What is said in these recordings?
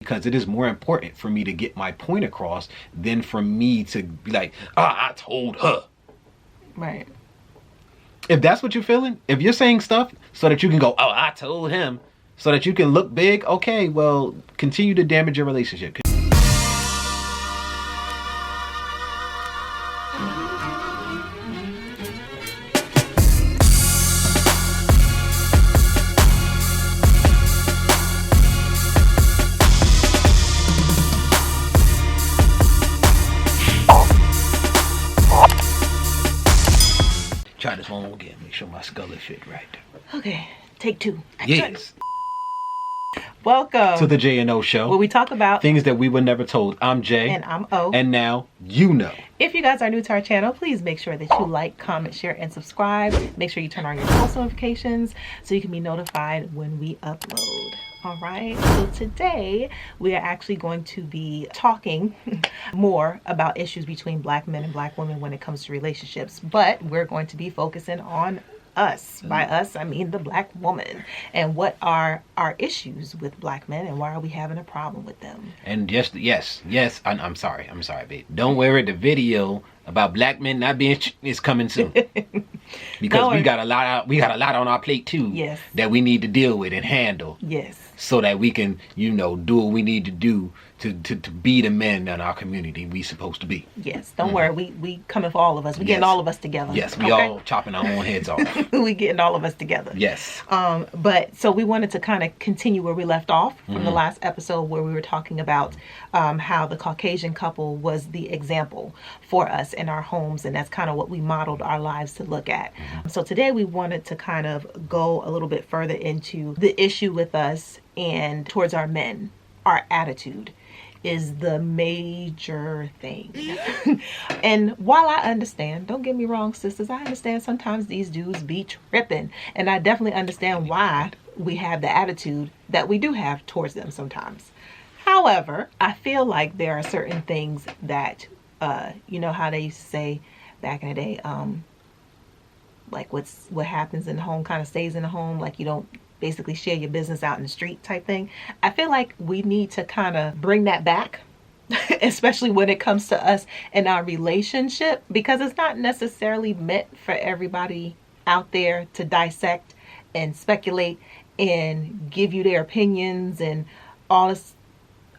because it is more important for me to get my point across than for me to be like, I told her. Right. If that's what you're feeling, if you're saying stuff so that you can go, oh, I told him, so that you can look big, okay, well, continue to damage your relationship. Try this one again. Make sure my skull is fit right. Okay, take 2. Action. Yes. Welcome to the J&O Show, where we talk about things that we were never told. I'm Jay. And I'm O. And now you know. If you guys are new to our channel, please make sure that you like, comment, share, and subscribe. Make sure you turn on your post notifications so you can be notified when we upload. All right, so today we are actually going to be talking more about issues between black men and black women when it comes to relationships, but we're going to be focusing on us. By us, I mean the black woman, and what are our issues with black men and why are we having a problem with them. And yes, I'm sorry, babe. Don't worry, the video about black men not being is coming soon. Because we got a lot on our plate too. Yes. That we need to deal with and handle. Yes. So that we can, do what we need to do to be the men in our community we supposed to be. Yes. Don't worry. We coming for all of us. We getting all of us together. Yes. We all chopping our own heads off. We getting all of us together. Yes. But so we wanted to kind of continue where we left off from the last episode where we were talking about how the Caucasian couple was the example for us in our homes, and that's kind of what we modeled our lives to look at. So today we wanted to kind of go a little bit further into the issue with us and towards our men. Our attitude is the major thing. And while I understand, don't get me wrong, sisters, I understand sometimes these dudes be tripping, and I definitely understand why we have the attitude that we do have towards them sometimes. However, I feel like there are certain things that you know how they used to say back in the day, like what happens in the home kind of stays in the home, like you don't basically share your business out in the street type thing. I feel like we need to kind of bring that back, especially when it comes to us and our relationship, because it's not necessarily meant for everybody out there to dissect and speculate and give you their opinions and all this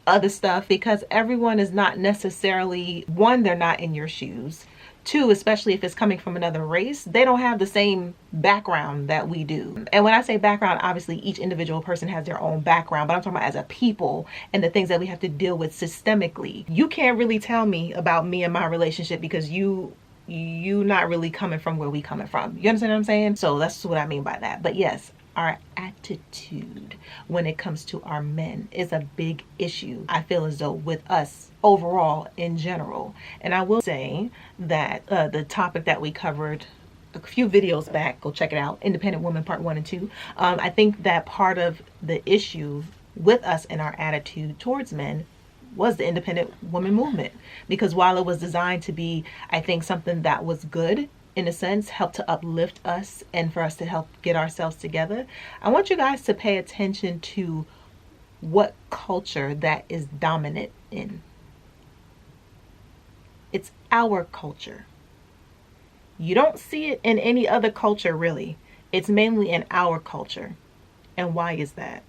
other stuff, because everyone is not necessarily, one, they're not in your shoes. Two, especially if it's coming from another race, they don't have the same background that we do. And when I say background, obviously each individual person has their own background, but I'm talking about as a people and the things that we have to deal with systemically. You can't really tell me about me and my relationship because you not really coming from where we coming from. You understand what I'm saying? So that's what I mean by that. But yes, our attitude when it comes to our men is a big issue, I feel as though, with us overall in general. And I will say that the topic that we covered a few videos back, go check it out, Independent Woman Part 1 and 2. I think that part of the issue with us and our attitude towards men was the independent woman movement, because while it was designed to be, I think, something that was good in a sense, help to uplift us and for us to help get ourselves together, I want you guys to pay attention to what culture that is dominant in. It's our culture. You don't see it in any other culture, really. It's mainly in our culture. And why is that?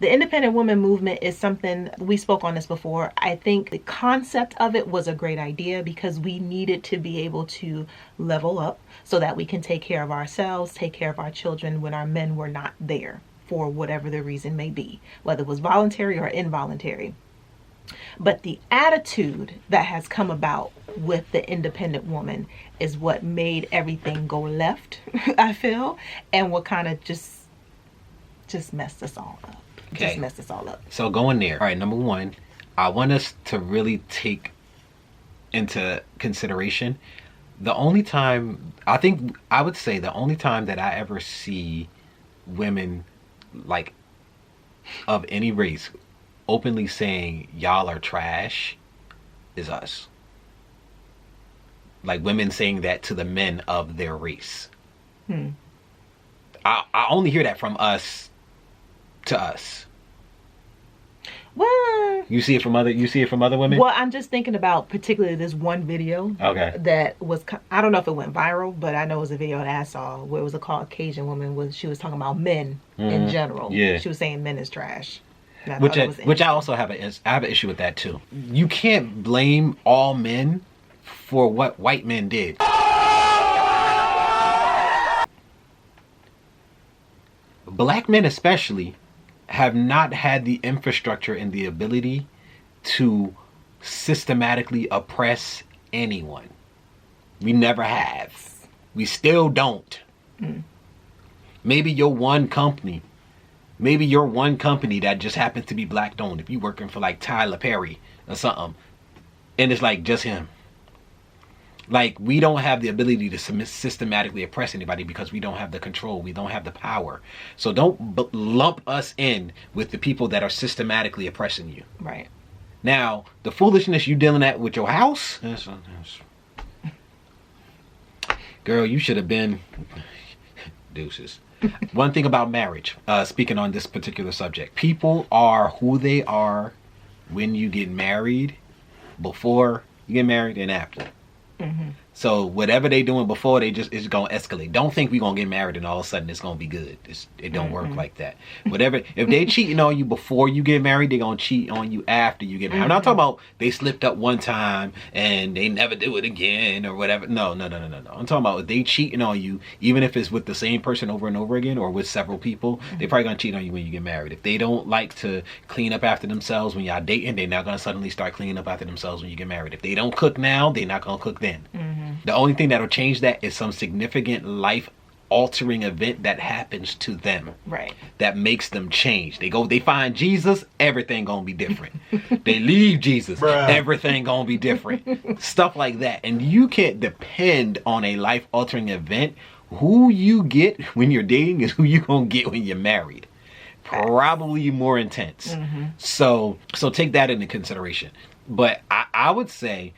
The independent woman movement is something, we spoke on this before. I think the concept of it was a great idea because we needed to be able to level up so that we can take care of ourselves, take care of our children when our men were not there for whatever the reason may be, whether it was voluntary or involuntary. But the attitude that has come about with the independent woman is what made everything go left, I feel, and what kind of just messed us all up. Okay. Just messed us all up. So going there. All right, number one, I want us to really take into consideration the only time, I would say the only time that I ever see women, like, of any race openly saying y'all are trash is us. Like women saying that to the men of their race. I only hear that from us to us. You see it from other women? Well, I'm just thinking about particularly this one video. Okay. That was, I don't know if it went viral, but I know it was a video that I saw where it was a Caucasian woman. She was talking about men in general. Yeah. She was saying men is trash. Which I also have an issue with that too. You can't blame all men for what white men did. Black men especially have not had the infrastructure and the ability to systematically oppress anyone. We never have. We still don't. Maybe you're one company that just happens to be black owned. If you're working for like Tyler Perry or something, and it's like just him. Like, we don't have the ability to systematically oppress anybody because we don't have the control. We don't have the power. So don't lump us in with the people that are systematically oppressing you. Right. Now, the foolishness you dealing at with your house, girl, you should have been deuces. One thing about marriage, speaking on this particular subject, people are who they are when you get married, before you get married, and after. So whatever they doing before, it's gonna escalate. Don't think we gonna get married and all of a sudden it's gonna be good. It don't work like that. Whatever, if they cheating on you before you get married, they gonna cheat on you after you get married. I'm not talking about they slipped up one time and they never do it again or whatever. No. I'm talking about if they cheating on you, even if it's with the same person over and over again or with several people, they probably gonna cheat on you when you get married. If they don't like to clean up after themselves when y'all dating, they're not gonna suddenly start cleaning up after themselves when you get married. If they don't cook now, they're not gonna cook then. The only thing that'll change that is some significant life altering event that happens to them. Right. That makes them change. They find Jesus, everything gonna be different. They leave Jesus, everything gonna be different. Stuff like that. And you can't depend on a life altering event. Who you get when you're dating is who you gonna get when you're married. Probably more intense. So take that into consideration. But I would say,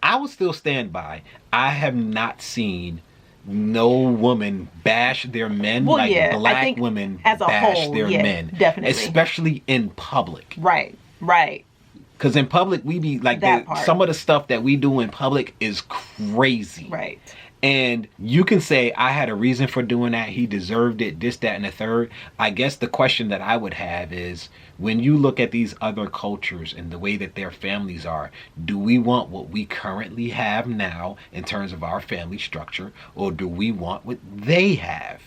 I would still stand by. I have not seen no woman bash their men black women as a bash whole, their men. Definitely. Especially in public. Right. Because in public, we be like, some of the stuff that we do in public is crazy. Right. And you can say, I had a reason for doing that. He deserved it, this, that, and the third. I guess the question that I would have is, when you look at these other cultures and the way that their families are, do we want what we currently have now in terms of our family structure, or do we want what they have?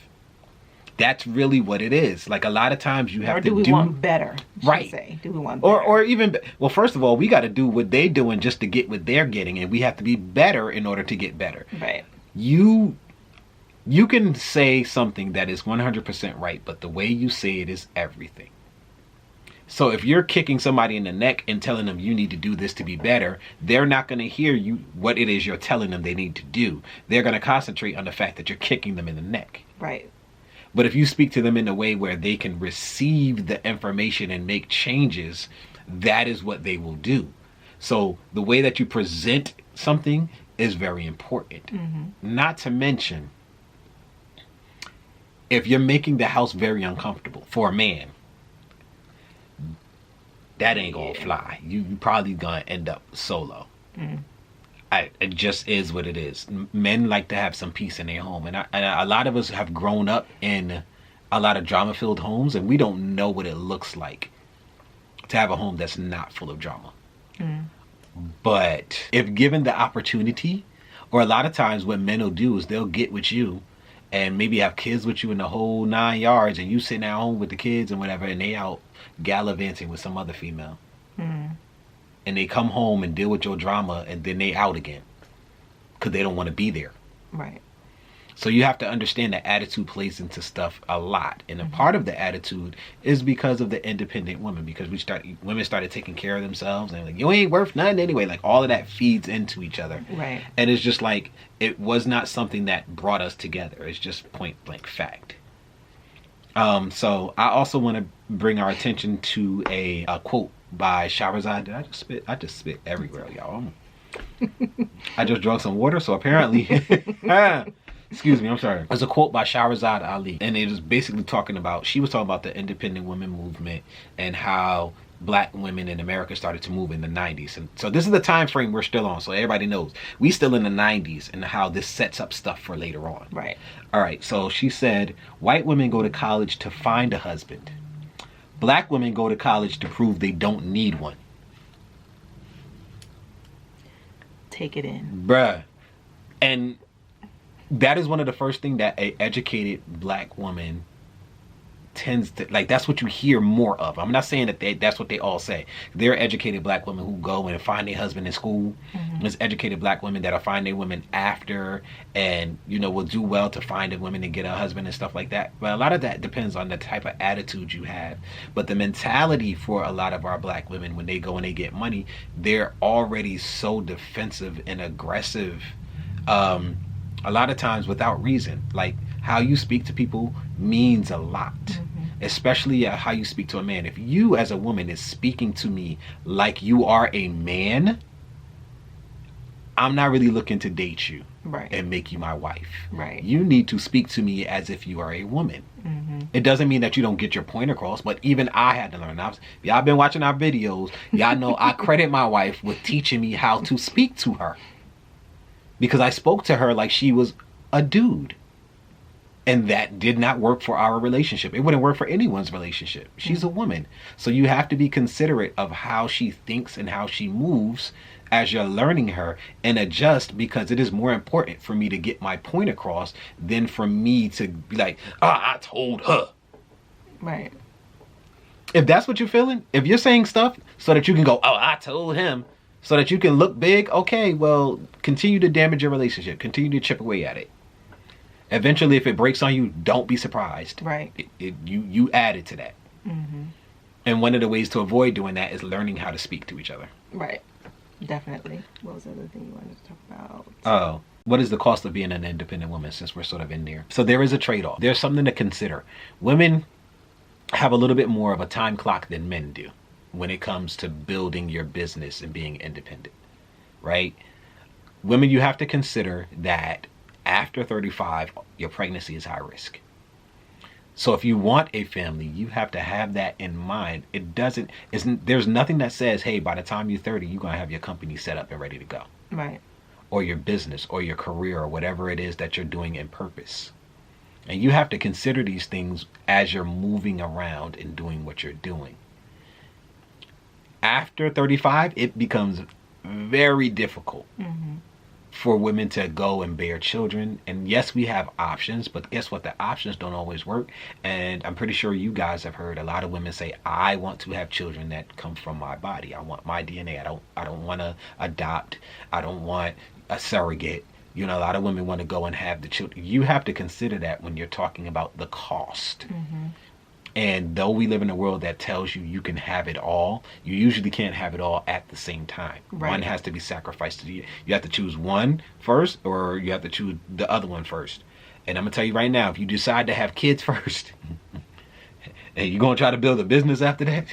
That's really what it is. Like, a lot of times you have to do... Or do we want better? Right. Say. Do we want better? Or even... Well, first of all, we got to do what they're doing just to get what they're getting, and we have to be better in order to get better. Right. You can say something that is 100% right, but the way you say it is everything. So if you're kicking somebody in the neck and telling them you need to do this to be better, they're not going to hear you what it is you're telling them they need to do. They're going to concentrate on the fact that you're kicking them in the neck. Right. But if you speak to them in a way where they can receive the information and make changes, that is what they will do. So the way that you present something is very important. Not to mention, if you're making the house very uncomfortable for a man, that ain't gonna fly. You probably gonna end up solo. It just is what it is. Men like to have some peace in their home, and a lot of us have grown up in a lot of drama-filled homes, and we don't know what it looks like to have a home that's not full of drama. But if given the opportunity, or a lot of times what men will do is they'll get with you and maybe have kids with you in the whole 9 yards, and you sitting at home with the kids and whatever, and they out gallivanting with some other female. And they come home and deal with your drama, and then they out again because they don't want to be there. Right. So you have to understand that attitude plays into stuff a lot. And a part of the attitude is because of the independent women, because women started taking care of themselves, and like, you ain't worth nothing anyway. Like, all of that feeds into each other. Right. And it's just like, it was not something that brought us together. It's just point blank fact. So I also want to bring our attention to a quote by Shahrazad. I just spit everywhere, y'all. I just drank some water, so apparently Excuse me, I'm sorry. There's a quote by Shahrazad Ali, and it was basically she was talking about the independent women movement and how black women in America started to move in the 90s. And so this is the time frame we're still on, so everybody knows. We still in the 90s and how this sets up stuff for later on. Right. All right, so she said, white women go to college to find a husband. Black women go to college to prove they don't need one. Take it in. Bruh. And that is one of the first things that an educated black woman tends to, like, that's what you hear more of. I'm not saying that that's what they all say. There are educated black women who go and find their husband in school. There's educated black women that'll find their women after and, will do well to find a woman and get a husband and stuff like that. But a lot of that depends on the type of attitude you have. But the mentality for a lot of our black women, when they go and they get money, they're already so defensive and aggressive, a lot of times without reason. Like, how you speak to people means a lot, especially how you speak to a man. If you as a woman is speaking to me like you are a man, I'm not really looking to date you and make you my wife. Right. You need to speak to me as if you are a woman. It doesn't mean that you don't get your point across, but even I had to learn. Y'all been watching our videos. Y'all know I credit my wife with teaching me how to speak to her, because I spoke to her like she was a dude. And that did not work for our relationship. It wouldn't work for anyone's relationship. She's a woman. So you have to be considerate of how she thinks and how she moves as you're learning her, and adjust, because it is more important for me to get my point across than for me to be like, I told her. Right. If that's what you're feeling, if you're saying stuff so that you can go, I told him, so that you can look big, okay, well, continue to damage your relationship. Continue to chip away at it. Eventually, if it breaks on you, don't be surprised. Right. You added to that. And one of the ways to avoid doing that is learning how to speak to each other. Right. Definitely. What was the other thing you wanted to talk about? Oh, what is the cost of being an independent woman, since we're sort of in there? So there is a trade-off. There's something to consider. Women have a little bit more of a time clock than men do when it comes to building your business and being independent, right? Women, you have to consider that after 35, your pregnancy is high risk. So if you want a family, you have to have that in mind. There's nothing that says, hey, by the time you're 30, you're going to have your company set up and ready to go. Right. Or your business or your career or whatever it is that you're doing in purpose. And you have to consider these things as you're moving around and doing what you're doing. After 35, it becomes very difficult for women to go and bear children. And yes, we have options, but guess what? The options don't always work. And I'm pretty sure you guys have heard a lot of women say, I want to have children that come from my body. I want my DNA. I don't want to adopt. I don't want a surrogate. A lot of women want to go and have the children. You have to consider that when you're talking about the cost. And though we live in a world that tells you can have it all, you usually can't have it all at the same time. Right. One has to be sacrificed to you. You have to choose one first, or you have to choose the other one first. And I'm going to tell you right now, if you decide to have kids first, and you're going to try to build a business after that.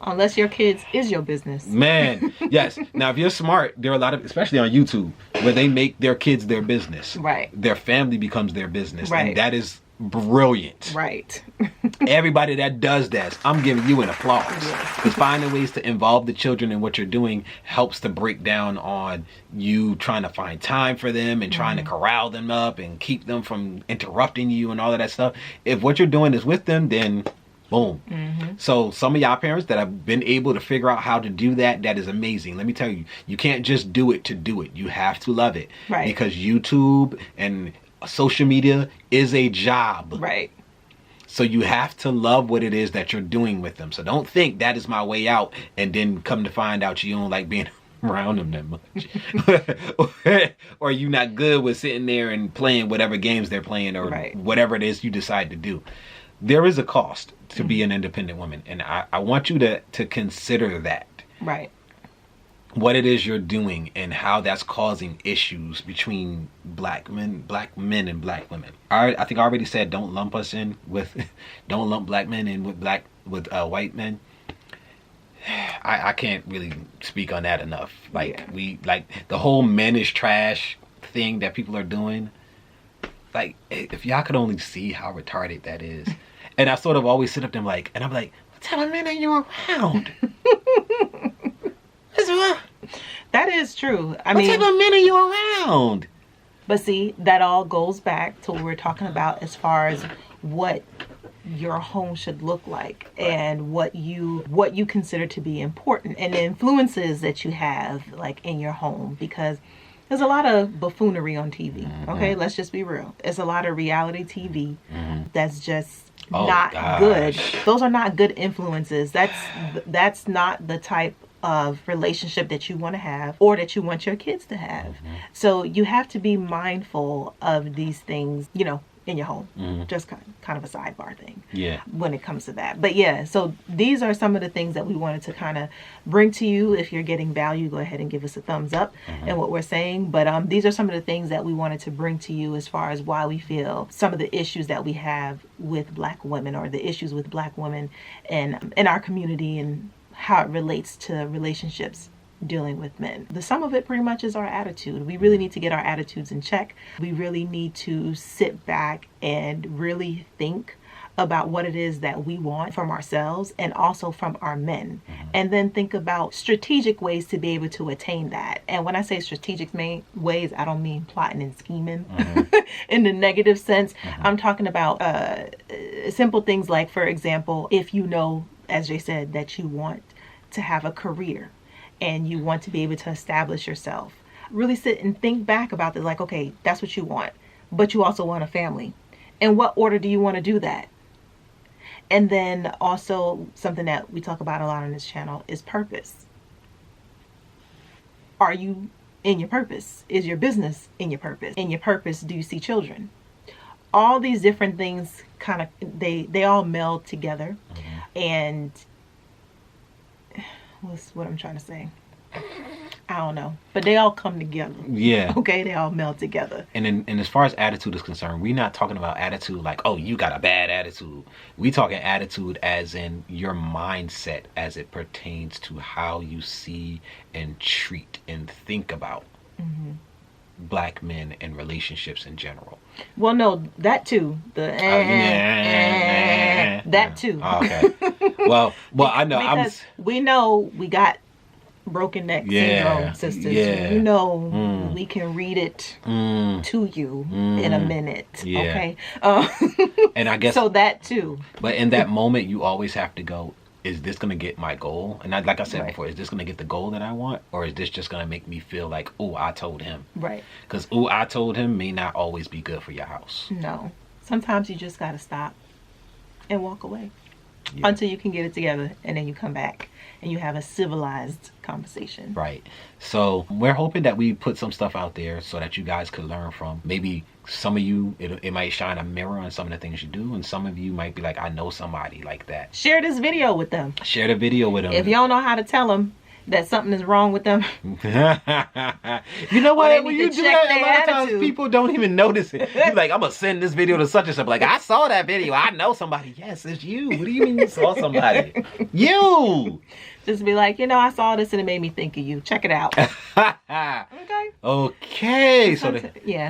Unless your kids is your business. Man, yes. Now, if you're smart, there are a lot of, especially on YouTube, where they make their kids their business. Right. Their family becomes their business. Right. And that is brilliant. Right. Everybody that does that, I'm giving you an applause. Because finding ways to involve the children in what you're doing helps to break down on you trying to find time for them and trying to corral them up and keep them from interrupting you and all of that stuff. If what you're doing is with them, then boom. So some of y'all parents that have been able to figure out how to do that, that is amazing. Let me tell you, you can't just do it to do it. You have to love it. Right. Because YouTube and social media is a job. Right. So you have to love what it is that you're doing with them. So don't think that is my way out and then come to find out you don't like being around them that much. Or you're not good with sitting there and playing whatever games they're playing or whatever it is you decide to do. There is a cost to be an independent woman. And I want you to consider that. Right. What it is you're doing and how that's causing issues between black men and black women. I think I already said don't lump black men in with white men. I can't really speak on that enough. The whole men is trash thing that people are doing. like, if y'all could only see how retarded that is. And I sort of always sit up there like, and I'm like, what type of men are you around? That is true. What type of men are you around? But see, that all goes back to what we're talking about as far as what your home should look like, and what you consider to be important, and the influences that you have like in your home, because there's a lot of buffoonery on TV. Okay, let's just be real. It's a lot of reality TV that's just not good. Those are not good influences. That's not the type of relationship that you want to have, or that you want your kids to have. So you have to be mindful of these things, you know, in your home. Just kind of a sidebar thing. Yeah. When it comes to that. But yeah, so these are some of the things that we wanted to kind of bring to you. If you're getting value, go ahead and give us a thumbs up in what we're saying. But these are some of the things that we wanted to bring to you as far as why we feel some of the issues that we have with Black women, or the issues with Black women and in our community, and how it relates to relationships dealing with men. The sum of it pretty much is our attitude. We really need to get our attitudes in check. We really need to sit back and really think about what it is that we want from ourselves, and also from our men. And then think about strategic ways to be able to attain that. And when I say strategic ways, I don't mean plotting and scheming in the negative sense. I'm talking about simple things like, for example, if you know, as Jay said, that you want to have a career and you want to be able to establish yourself, really sit and think back about this. Like, okay, that's what you want, but you also want a family. In what order do you want to do that? And then also something that we talk about a lot on this channel is purpose. Are you in your purpose? Is your business in your purpose? In your purpose, do you see children? All these different things kind of, they all meld together. And what's what I'm trying to say? I don't know, but they all come together. Yeah. Okay, they all meld together. And as far as attitude is concerned, we're not talking about attitude like, oh, you got a bad attitude. We talking attitude as in your mindset as it pertains to how you see and treat and think about Black men and relationships in general. Well, no, that too. That too. Oh, okay. Well, I know. Because we know we got broken neck syndrome, sisters. You know, we can read it to you in a minute. Okay. And I guess so that too. But in that moment, you always have to go, is this going to get my goal? And like I said before, is this going to get the goal that I want? Or is this just going to make me feel like, oh, I told him? Right. Because, oh, I told him may not always be good for your house. No. Sometimes you just got to stop and walk away until you can get it together. And then you come back and you have a civilized conversation. Right. So we're hoping that we put some stuff out there so that you guys could learn from. Maybe some of you, it might shine a mirror on some of the things you do, and some of you might be like, I know somebody like that. Share this video with them. Share the video with them. If you don't know how to tell them that something is wrong with them. You know what? When you do that, a lot of times people don't even notice it. You're like, I'm going to send this video to such and such. Like, I saw that video. I know somebody. Yes, it's you. What do you mean you saw somebody? You! Just be like, you know, I saw this and it made me think of you. Check it out. Okay. Okay. So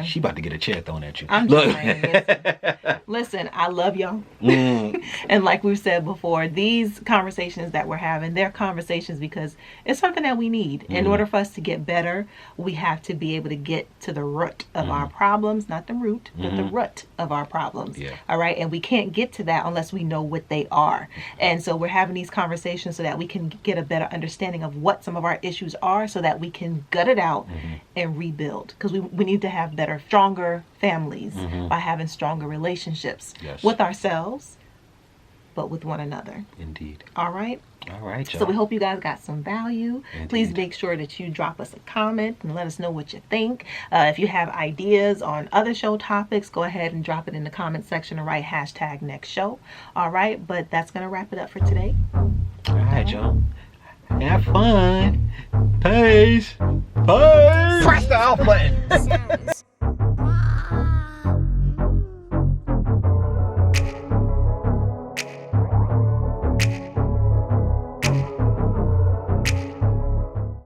she about to get a chair thrown at you. I'm just saying. Listen, I love y'all. And like we've said before, these conversations that we're having, they're conversations because it's something that we need. In order for us to get better, we have to be able to get to the root of our problems. Not the root, but the root of our problems. Yeah. All right. And we can't get to that unless we know what they are. And so we're having these conversations so that we can get a better understanding of what some of our issues are, so that we can gut it out and rebuild, because we need to have better, stronger families by having stronger relationships with ourselves, but with one another. Indeed. All right. All right, y'all. So we hope you guys got some value. Indeed. Please make sure that you drop us a comment and let us know what you think. If you have ideas on other show topics, go ahead and drop it in the comment section and write #NextShow. All right, but that's going to wrap it up for today. All right, y'all. Have fun. Peace. Peace. Press the off button.